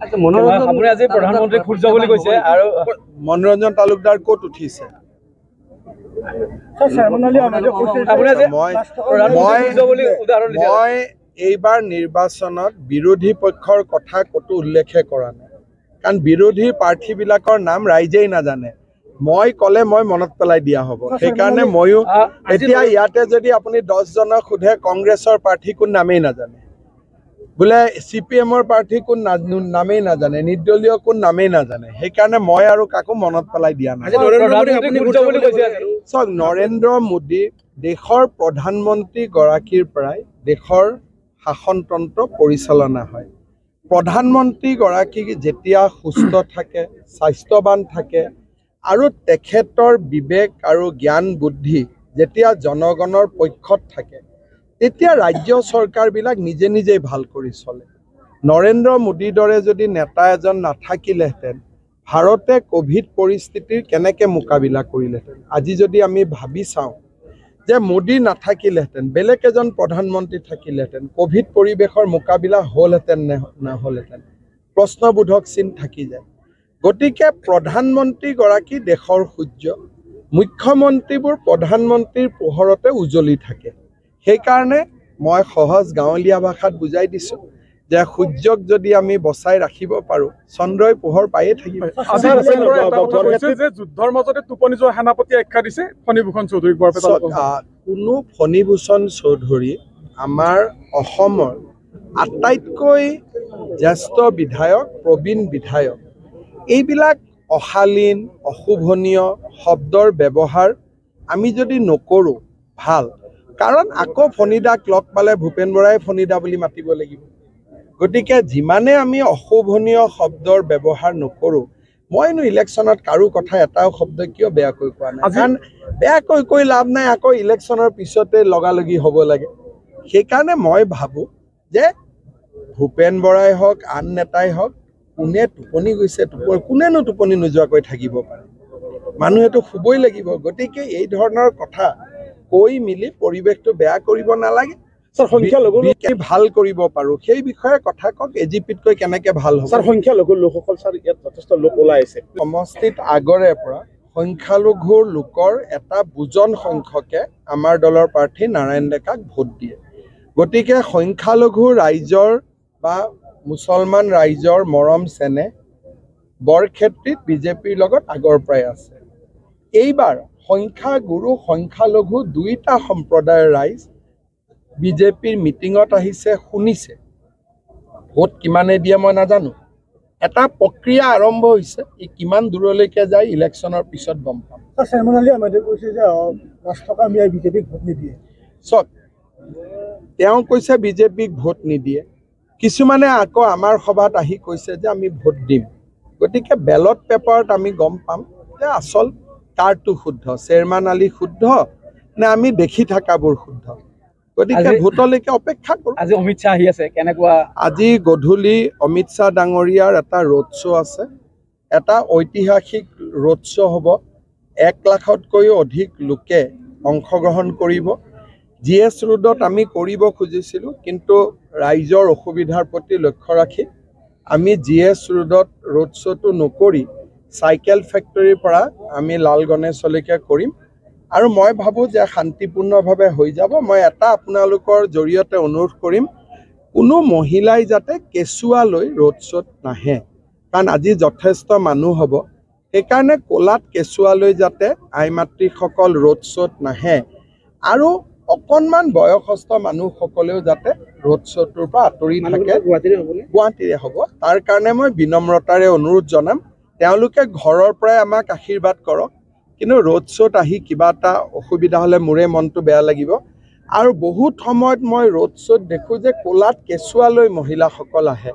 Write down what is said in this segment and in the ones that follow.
আপুনি আজি প্ৰধানমন্ত্ৰী খোজ বুলি কৈছে আৰু মনোৰঞ্জন তালুকদাৰ ক'ত উঠিছে মই এইবাৰ নিৰ্বাচনত বিৰোধী পক্ষৰ কথা কতো উল্লেখে কৰা নাই কাৰণ বিৰোধী প্ৰাৰ্থীবিলাকৰ নাম ৰাইজেই নাজানে মই কলে মই মনত পেলাই দিয়া হ'ব সেইকাৰণে ময়ো এতিয়া ইয়াতে যদি আপুনি 10 জনক সোধে কংগ্ৰেছৰ প্ৰাৰ্থী কোন নামেই নাজানে বোলে CPMৰ প্ৰাৰ্থী কোন নামেই নাজানে নিৰ্দলীয় কোন নামেই নাজানে সেইকাৰণে মই আৰু কাকো মনত পেলাই দিয়া নাই চাওক নৰেন্দ্ৰ মোদী দেশৰ প্ৰধানমন্ত্ৰী গৰাকীৰ পৰাই দেশৰ শাসনতন্ত্ৰ পৰিচালনা হয় প্ৰধানমন্ত্ৰী গৰাকী যেতিয়া সুস্থ থাকে স্বাস্থ্যৱান থাকে আৰু তেখেতৰ বিবেক আৰু জ্ঞান বুদ্ধি যেতিয়া জনগণৰ পক্ষত থাকে তেতিয়া ৰাজ্য চৰকাৰবিলাক নিজে নিজেই ভাল কৰি চলে নৰেন্দ্ৰ মোদীৰ দৰে যদি নেতা এজন নাথাকিলেহেঁতেন ভাৰতে কোভিড পৰিস্থিতিৰ কেনেকৈ মোকাবিলা কৰিলেহেঁতেন আজি যদি আমি ভাবি চাওঁ যে মোদী নাথাকিলেহেঁতেন বেলেগ এজন প্ৰধানমন্ত্ৰী থাকিলেহেঁতেন কোভিড পৰিৱেশৰ মোকাবিলা হ'লহেঁতেন নে নহ'লহেঁতেন প্ৰশ্নবোধক চিন থাকি যায় গতিকে প্ৰধানমন্ত্ৰীগৰাকী দেশৰ সূৰ্য মুখ্যমন্ত্ৰীবোৰ প্ৰধানমন্ত্ৰীৰ পোহৰতে উজ্বলি থাকে সেইকাৰণে মই সহজ গাঁৱলীয়া ভাষাত বুজাই দিছোঁ যে সূৰ্যক যদি আমি বচাই ৰাখিব পাৰোঁ চন্দ্ৰই পোহৰ পায়ে থাকিব যুদ্ধৰ মাজতে টোপনি যোৱা সেনাপতি আখ্যা দিছে ফণীভূষণ চৌধুৰীক কোনো ফণীভূষণ চৌধুৰী আমাৰ অসমৰ আটাইতকৈ জ্যেষ্ঠ বিধায়ক প্ৰবীণ বিধায়ক এইবিলাক অশালীন অশুভনীয় শব্দৰ ব্যৱহাৰ আমি যদি নকৰোঁ ভাল কাৰণ আকৌ ফণীদাক লগ পালে ভূপেন বৰাই ফণীদা বুলি মাতিব লাগিব গতিকে যিমানে আমি অশুভনীয় শব্দৰ ব্যৱহাৰ নকৰোঁ মইনো ইলেকশ্যনত কাৰো কথা এটাও শব্দ কিয় বেয়াকৈ কোৱা নাই কাৰণ বেয়াকৈ কৈ লাভ নাই আকৌ ইলেকশ্যনৰ পিছতে লগালগি হ'ব লাগে সেইকাৰণে মই ভাবোঁ যে ভূপেন বৰাই হওক আন নেতাই হওক কোনে টোপনি গৈছে কোনেনো টোপনি নোযোৱাকৈ থাকিব পাৰে মানুহেতো শুবই লাগিব গতিকে এই ধৰণৰ কথা কৈ মিলি পৰিৱেশটো বেয়া কৰিব নালাগে সংখ্যালঘু ভাল কৰিব পাৰোঁ সেই বিষয়ে কথা কওক এজিপিতকৈ কেনেকৈ ভাল হ'ব সংখ্যালঘু লোকসকল ইয়াত যথেষ্ট লোক ওলাই আছে সমষ্টিত আগৰে পৰা সংখ্যালঘু লোকৰ এটা বুজন সংখ্যকে আমাৰ দলৰ প্ৰাৰ্থী নাৰায়ণ ডেকাক ভোট দিয়ে গতিকে সংখ্যালঘু ৰাইজৰ বা মুছলমান ৰাইজৰ মৰম চেনেহ বৰক্ষেত্ৰীত বিজেপিৰ লগত আগৰ পৰাই আছে এইবাৰ সংখ্যাগুৰু সংখ্যালঘু দুইটা সম্প্ৰদায়ৰ ৰাইজ বিজেপিৰ মিটিঙত আহিছে শুনিছে ভোট কিমানে দিয়ে মই নাজানো এটা প্ৰক্ৰিয়া আৰম্ভ হৈছে ই কিমান দূৰলৈকে যায় ইলেকশ্যনৰ পিছত গম পাম চক তেওঁ কৈছে বিজেপিক ভোট নিদিয়ে কিছুমানে আকৌ আমাৰ সভাত আহি কৈছে যে আমি ভোট দিম গতিকে বেলট পেপাৰত আমি গম পাম যে আচল কাৰটো শুদ্ধ চেয়াৰমান আলী শুদ্ধ নে আমি দেখি থকাবোৰ শুদ্ধ গতিকে ভোটলৈকে অপেক্ষা কৰোঁ আজি অমিত শ্বাহ আহি আছে কেনেকুৱা আজি গধূলি অমিত শ্বাহ ডাঙৰীয়াৰ এটা ৰোড শ্ব' আছে এটা ঐতিহাসিক ৰোড শ্ব' হ'ব 1 লাখতকৈও অধিক লোকে অংশগ্ৰহণ কৰিব GS ৰোডত আমি কৰিব খুজিছিলোঁ কিন্তু ৰাইজৰ অসুবিধাৰ প্ৰতি লক্ষ্য ৰাখি আমি GS ৰোডত ৰোড শ্ব'টো নকৰি চাইকেল ফেক্টৰীৰ পৰা আমি লাল গণেশলৈকে কৰিম আৰু মই ভাবোঁ যে শান্তিপূৰ্ণভাৱে হৈ যাব মই এটা আপোনালোকৰ জৰিয়তে অনুৰোধ কৰিম কোনো মহিলাই যাতে কেঁচুৱা লৈ ৰোড শ্ব'ত নাহে কাৰণ আজি যথেষ্ট মানুহ হ'ব সেইকাৰণে কোলাত কেঁচুৱা লৈ যাতে আই মাতৃসকল ৰোড শ্ব'ত নাহে আৰু অকণমান বয়সস্থ মানুহসকলেও যাতে ৰোড শ্ব'টোৰ পৰা আঁতৰি থাকে গুৱাহাটীৰে হ'ব তাৰ কাৰণে মই বিনম্ৰতাৰে অনুৰোধ জনাম তেওঁলোকে ঘৰৰ পৰাই আমাক আশীৰ্বাদ কৰক কিন্তু ৰোড শ্ব'ত আহি কিবা এটা অসুবিধা হ'লে মোৰে মনটো বেয়া লাগিব আৰু বহুত সময়ত মই ৰোড শ্ব'ত দেখোঁ যে কোলাত কেঁচুৱা লৈ মহিলাসকল আহে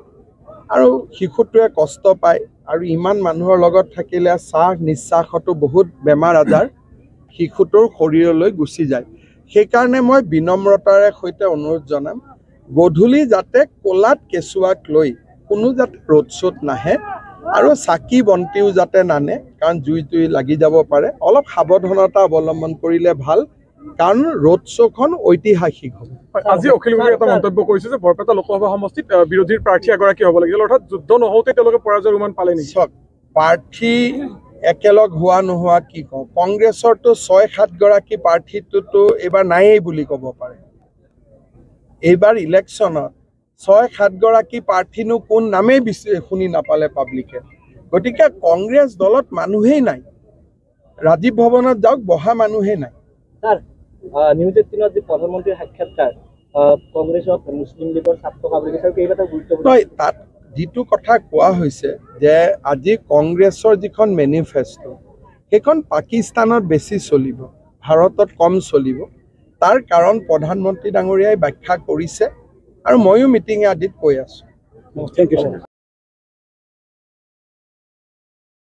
আৰু শিশুটোৱে কষ্ট পায় আৰু ইমান মানুহৰ লগত থাকিলে শ্বাস নিশ্বাসতো বহুত বেমাৰ আজাৰ শিশুটোৰ শৰীৰলৈ গুচি যায় সেইকাৰণে মই বিনম্ৰতাৰে সৈতে অনুৰোধ জনাম গধূলি যাতে কোলাত কেঁচুৱাক লৈ কোনো যাতে ৰোড শ্ব'ত নাহে আৰু চাকি বন্তিও যাতে নানে কাৰণ জুই লাগি যাব পাৰে অলপ সাৱধানতা অৱলম্বন কৰিলে ভাল কাৰণ ৰোড শ্ব'খন ঐতিহাসিক হ'ব। হয়, আজি অখিল গগৈয়ে এটা মন্তব্য কৰিছে যে বৰপেটা লোকসভা সমষ্টিত বিৰোধীৰ প্ৰাৰ্থী এগৰাকী হ'ব লাগিছিল, অৰ্থাৎ যুদ্ধ নহওঁতে তেওঁলোকে পৰাজয়ৰ উমান পালে নেকি? চাওক, প্ৰাৰ্থী একেলগ হোৱা নোহোৱা কি কওঁ, কংগ্ৰেছৰতো 6-7 গৰাকী প্ৰাৰ্থীটোতো এইবাৰ নায়েই বুলি ক'ব পাৰে। এইবাৰ ইলেকশ্যনত 6-7 গৰাকী প্ৰাৰ্থীনো কোন নামেই শুনি নাপালে পাব্লিকে। গতিকে কংগ্ৰেছ দলত মানুহেই নাই, ৰাজীৱ ভৱনত যাওক, বহা মানুহেই নাই। স্যাৰ নিউজ 18 যে প্ৰধানমন্ত্ৰীৰ সাক্ষাৎকাৰ কংগ্ৰেসক মুসলিম লীগৰ ছাত্ৰ সমাবেশৰ কেইবাটা গুৰুত্বপূৰ্ণ নহয়, তাত যিটো কথা কোৱা হৈছে যে আজি কংগ্ৰেছৰ যিখন মেনিফেষ্টো সেইখন পাকিস্তানত বেছি চলিব, ভাৰতত কম চলিব। তাৰ কাৰণ প্ৰধানমন্ত্ৰী ডাঙৰীয়াই ব্যাখ্যা কৰিছে আৰু ময়ো মিটিং আদিত কৈ আছোঁ। Thank you sir.